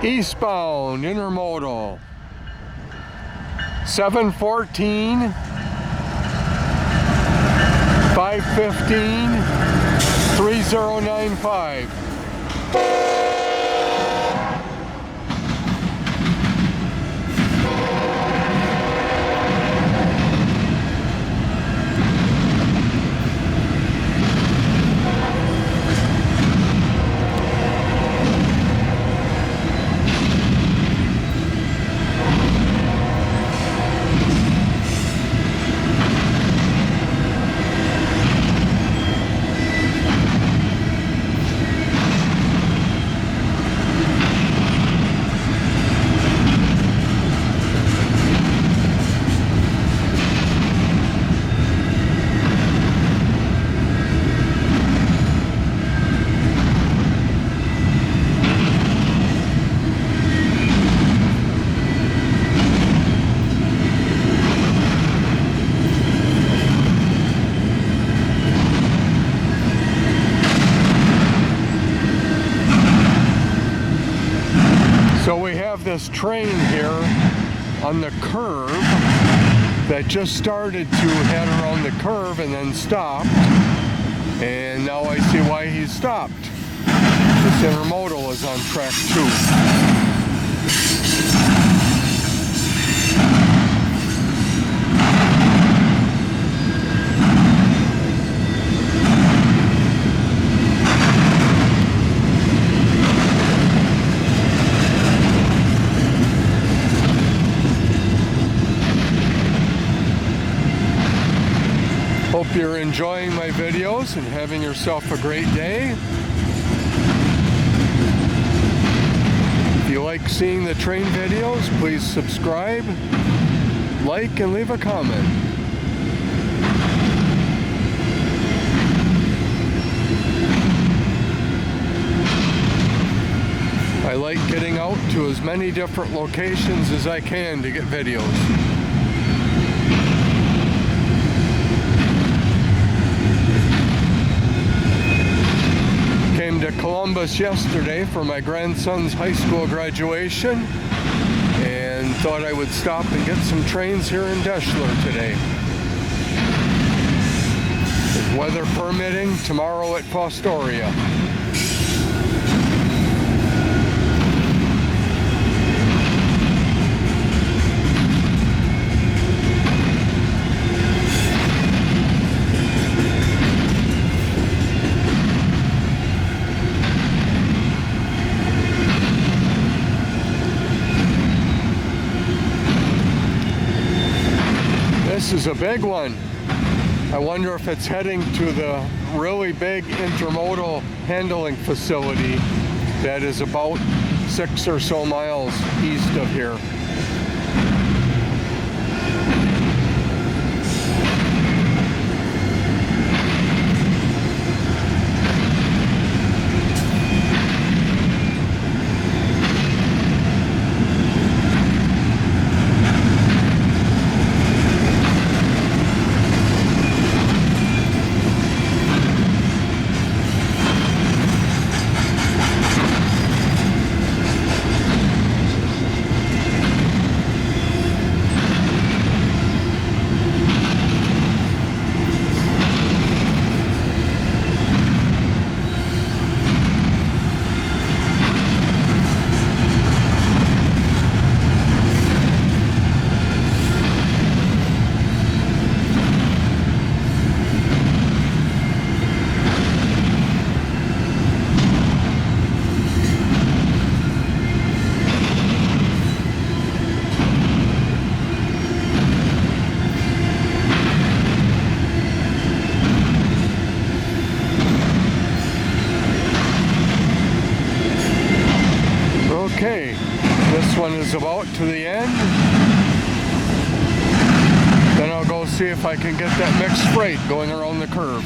Eastbound intermodal 714 515 3095. So we have this train here on the curve that just started to head around the curve and then stopped. And now I see why he stopped. This intermodal is on track 2. Hope you're enjoying my videos and having yourself a great day. If you like seeing the train videos, please subscribe, like, and leave a comment. I like getting out to as many different locations as I can to get videos. Came to Columbus yesterday for my grandson's high school graduation and thought I would stop and get some trains here in Deshler today. With weather permitting, tomorrow at Fostoria. This is a big one. I wonder if it's heading to the really big intermodal handling facility that is about 6 or so miles east of here. Okay, this one is about to the end. Then I'll go see if I can get that mixed freight going around the curve.